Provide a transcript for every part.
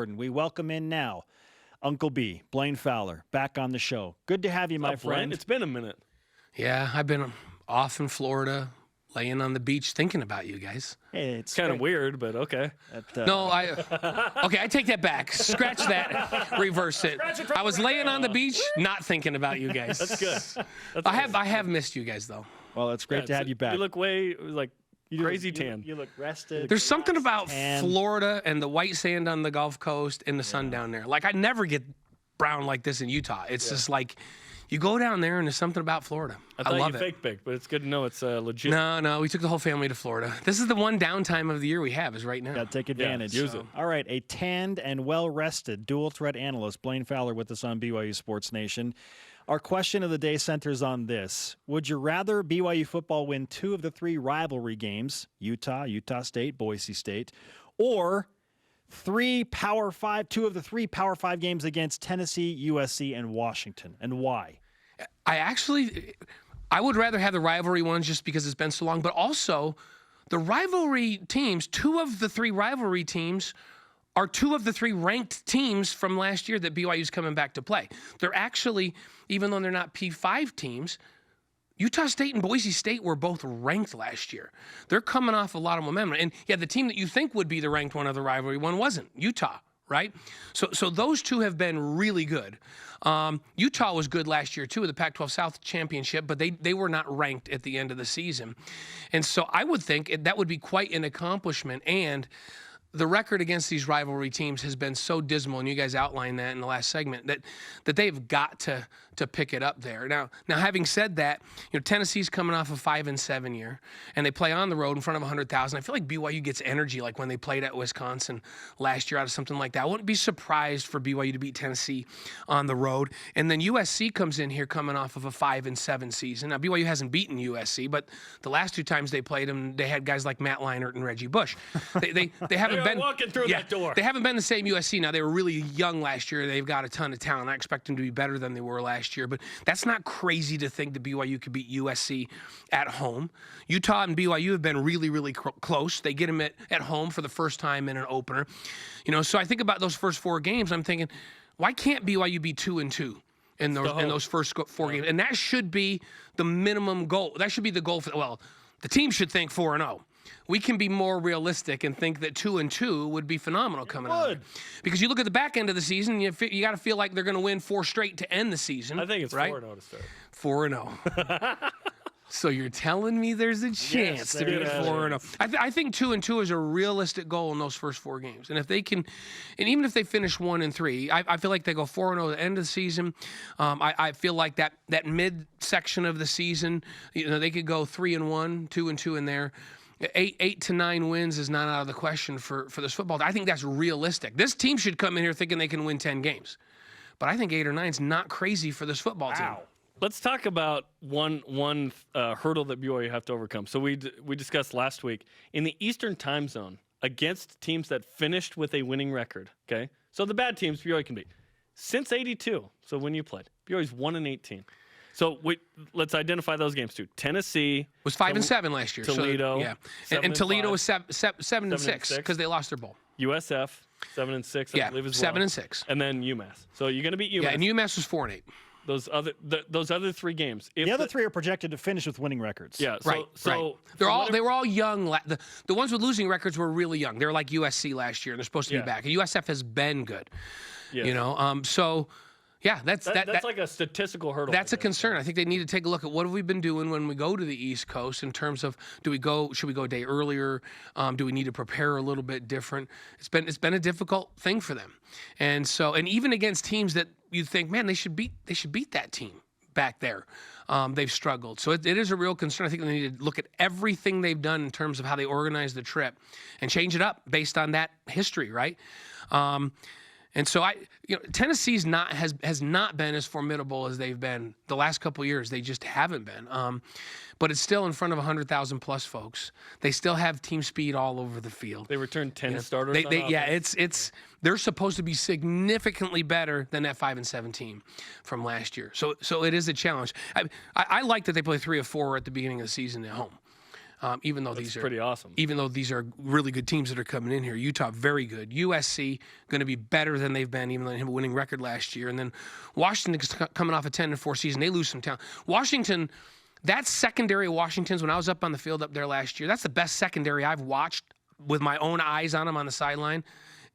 We welcome in now Uncle B, Blaine Fowler, back on the show. Good to have you, my friend. It's been a minute. Yeah, I've been off in Florida, laying on the beach thinking about you guys. Hey, It's kind of weird, but okay. Okay, I take that back. Scratch that, reverse it. I was laying on the beach, not thinking about you guys. That's good. I have missed you guys though. Well, it's great to have you back. You look crazy tan. You look rested. There's something about tan. Florida and the white sand on the Gulf Coast and the sun down there. Like I never get brown like this in Utah. It's just like you go down there and there's something about Florida. I love you it. fake big, but it's good to know it's legit. No, we took the whole family to Florida. This is the one downtime of the year we have is right now. Got to take advantage. use it. All right, a tanned and well-rested dual-threat analyst, Blaine Fowler, with us on BYU Sports Nation. Our question of the day centers on this. Would you rather BYU football win 2 of the 3 rivalry games, Utah, Utah State, Boise State, or 2 of the 3 Power 5 games against Tennessee, USC, and Washington, and why? I would rather have the rivalry ones just because it's been so long, but also the rivalry teams, 2 of the 3 rivalry teams are 2 of the 3 ranked teams from last year that BYU's coming back to play. They're actually, even though they're not P5 teams, Utah State and Boise State were both ranked last year. They're coming off a lot of momentum. And yeah, the team that you think would be the ranked one of the rivalry one wasn't, Utah, right? So those 2 have been really good. Utah was good last year too, with the Pac-12 South Championship, but they were not ranked at the end of the season. And so I would think that would be quite an accomplishment. And the record against these rivalry teams has been so dismal, and you guys outlined that in the last segment, that they've got to pick it up there. Now, having said that, Tennessee's coming off a 5-7 year, and they play on the road in front of 100,000. I feel like BYU gets energy like when they played at Wisconsin last year out of something like that. I wouldn't be surprised for BYU to beat Tennessee on the road. And then USC comes in here coming off of a 5-7 season. Now, BYU hasn't beaten USC, but the last 2 times they played them, they had guys like Matt Leinart and Reggie Bush. They haven't been walking through that door. They haven't been the same USC. Now, they were really young last year. They've got a ton of talent. I expect them to be better than they were last year, but that's not crazy to think that BYU could beat USC at home. Utah and BYU have been really, really close. They get them at home for the first time in an opener. So I think about those first 4 games. I'm thinking, why can't BYU be 2-2 in those first 4 games? And that should be the minimum goal. That should be the goal the team should think 4-0. We can be more realistic and think that 2-2 would be phenomenal coming out. Because you look at the back end of the season, you got to feel like they're going to win 4 straight to end the season. I think it's right? 4-0 to start. 4-0. So you're telling me there's a chance to be 4-0. I think 2-2 is a realistic goal in those first 4 games. And if they can, and even if they finish 1-3, I feel like they go 4-0 at the end of the season. I feel like that mid section of the season, they could go 3-1, 2-2 in there. 8 to 9 wins is not out of the question for this football. I think that's realistic. This team should come in here thinking they can win 10 games. But I think 8 or 9 is not crazy for this football team. Let's talk about one hurdle that BYU have to overcome. So we discussed last week in the Eastern Time Zone against teams that finished with a winning record. Okay, so the bad teams BYU can beat since '82. So when you played, BYU's 1-18. So let's identify those games too. Tennessee was 5-7 last year. Toledo, and Toledo was 7-6 because they lost their bowl. USF 7-6, I believe as well. 7-6, and then UMass. So you're going to beat UMass. Yeah, and UMass was 4-8. Those other 3 games. The other 3 are projected to finish with winning records. Yeah, right. They were all young. The ones with losing records were really young. They were like USC last year, and they're supposed to be back. And USF has been good. Yes. So. Yeah, that's like a statistical hurdle. That's a concern. I think they need to take a look at what have we been doing when we go to the East Coast in terms of should we go a day earlier? Do we need to prepare a little bit different? It's been a difficult thing for them, and even against teams that you think, man, they should beat that team back there. They've struggled, so it is a real concern. I think they need to look at everything they've done in terms of how they organize the trip and change it up based on that history, right? And so Tennessee's has not been as formidable as they've been the last couple of years. They just haven't been. But it's still in front of 100,000 plus folks. They still have team speed all over the field. They returned 10 starters. They're supposed to be significantly better than that 5-7 team from last year. So it is a challenge. I like that they play 3 of 4 at the beginning of the season at home. Even though these are pretty awesome. Even though these are really good teams that are coming in here. Utah, very good. USC, going to be better than they've been, even though they have a winning record last year. And then Washington's coming off a 10-4 season. They lose some talent. Washington, that secondary of Washington's, when I was up on the field up there last year, that's the best secondary I've watched with my own eyes on them on the sideline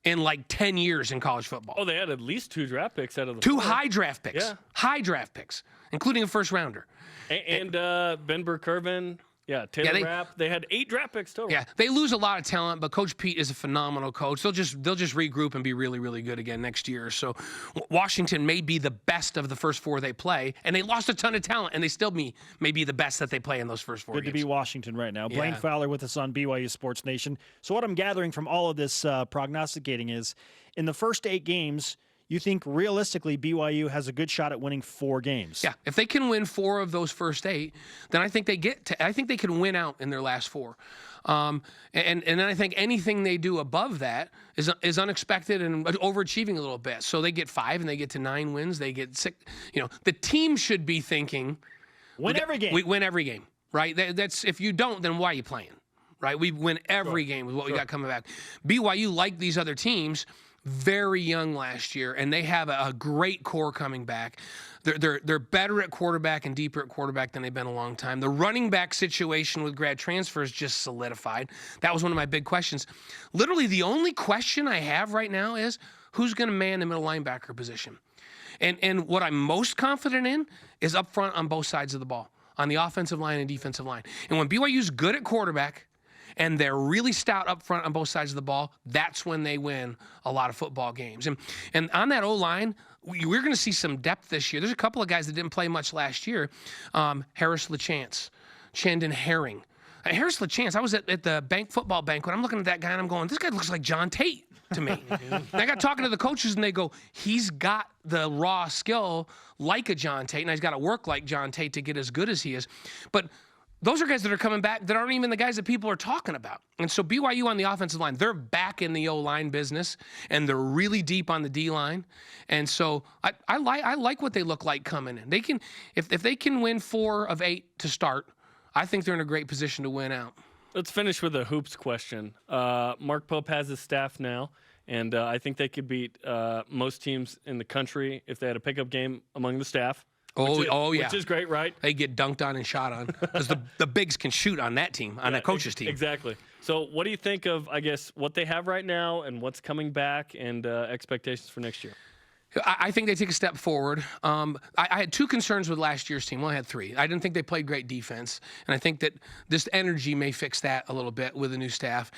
in like 10 years in college football. Oh, they had at least 2 draft picks out of the 2 4. high draft picks. Yeah. High draft picks, including a first rounder. And Ben Burkervin, Taylor Rapp. They had 8 draft picks total. Yeah, they lose a lot of talent, but Coach Pete is a phenomenal coach. They'll just regroup and be really, really good again next year. So Washington may be the best of the first 4 they play, and they lost a ton of talent, and they still may be the best that they play in those first 4 Good games. to be Washington right now. Blaine Yeah. Fowler with us on BYU Sports Nation. So what I'm gathering from all of this prognosticating is, in the first 8 games, you think realistically BYU has a good shot at winning 4 games. Yeah, if they can win 4 of those first 8, then I think I think they can win out in their last 4. And then I think anything they do above that is unexpected and overachieving a little bit. So they get 5 and they get to 9 wins. They get 6. The team should be thinking, Win every game. We win every game, right? That's if you don't, then why are you playing, right? We win every game with what we got coming back. BYU, like these other teams, very young last year, and they have a great core coming back. They're better at quarterback and deeper at quarterback than they've been a long time. The running back situation with grad transfers just solidified. That was one of my big questions. Literally, the only question I have right now is who's going to man the middle linebacker position. And what I'm most confident in is up front on both sides of the ball, on the offensive line and defensive line. And when BYU's good at quarterback, and they're really stout up front on both sides of the ball, that's when they win a lot of football games. And on that O-line, we're going to see some depth this year. There's a couple of guys that didn't play much last year. Harris LaChance, Chandon Herring. Harris LaChance, I was at the football banquet. I'm looking at that guy, and I'm going, this guy looks like John Tate to me. And I got talking to the coaches, and they go, he's got the raw skill like a John Tate, and he's got to work like John Tate to get as good as he is. But those are guys that are coming back that aren't even the guys that people are talking about. And so BYU on the offensive line, they're back in the O-line business, and they're really deep on the D-line. And so I like what they look like coming in. They can, if they can win 4 of 8 to start, I think they're in a great position to win out. Let's finish with a hoops question. Mark Pope has his staff now, and I think they could beat most teams in the country if they had a pickup game among the staff. Yeah. Which is great, right? They get dunked on and shot on because the bigs can shoot on that team, on that coach's team. Exactly. So what do you think of, I guess, what they have right now and what's coming back and expectations for next year? I think they take a step forward. I had 2 concerns with last year's team. Well, I had 3. I didn't think they played great defense, and I think that this energy may fix that a little bit with the new staff.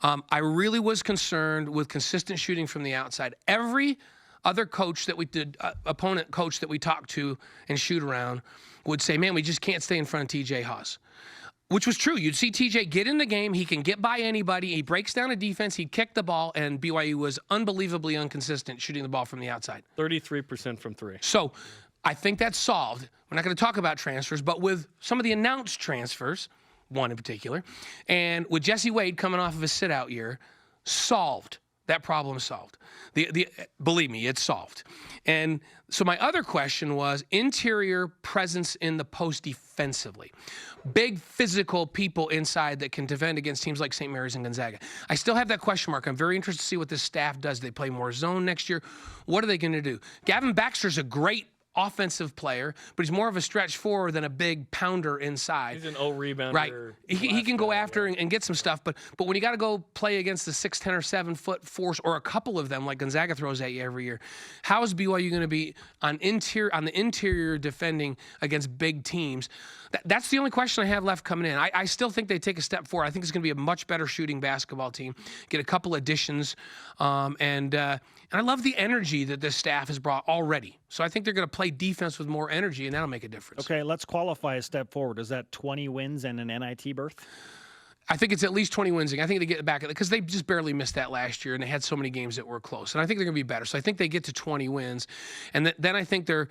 I really was concerned with consistent shooting from the outside. Every other coach that we did, opponent coach that we talked to and shoot around would say, man, we just can't stay in front of TJ Haas. Which was true. You'd see TJ get in the game. He can get by anybody. He breaks down a defense. He'd kick the ball, and BYU was unbelievably inconsistent shooting the ball from the outside. 33% from 3. So I think that's solved. We're not going to talk about transfers, but with some of the announced transfers, one in particular, and with Jesse Wade coming off of a sit-out year, solved. That problem solved. Believe me, it's solved. And so my other question was interior presence in the post defensively. Big physical people inside that can defend against teams like St. Mary's and Gonzaga. I still have that question mark. I'm very interested to see what this staff does. They play more zone next year. What are they going to do? Gavin Baxter's a great offensive player, but he's more of a stretch forward than a big pounder inside. He's an rebounder. Right. He can go after and get some stuff, but when you got to go play against the 6'10" or 7-foot force, or a couple of them like Gonzaga throws at you every year, how is BYU going to be on the interior defending against big teams? That's the only question I have left coming in. I still think they take a step forward. I think it's going to be a much better shooting basketball team. Get a couple additions, and I love the energy that this staff has brought already. So I think they're going to play defense with more energy, and that'll make a difference. Okay, let's qualify a step forward. Is that 20 wins and an NIT berth? I think it's at least 20 wins. I think they get back at it because they just barely missed that last year, and they had so many games that were close. And I think they're going to be better. So I think they get to 20 wins, and then I think they're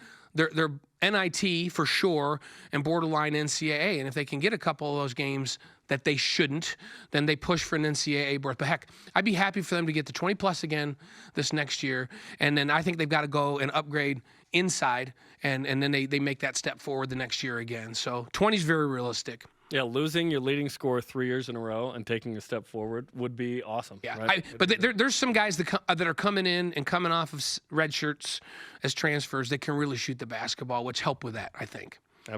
NIT for sure and borderline NCAA. And if they can get a couple of those games that they shouldn't, then they push for an NCAA berth. But heck, I'd be happy for them to get to 20 plus again this next year. And then I think they've got to go and upgrade inside, and then they make that step forward the next year again. So 20 is very realistic. Yeah, losing your leading scorer 3 years in a row and taking a step forward would be awesome. Yeah, right? but there's some guys that are coming in and coming off of red shirts as transfers that can really shoot the basketball, which help with that, I think.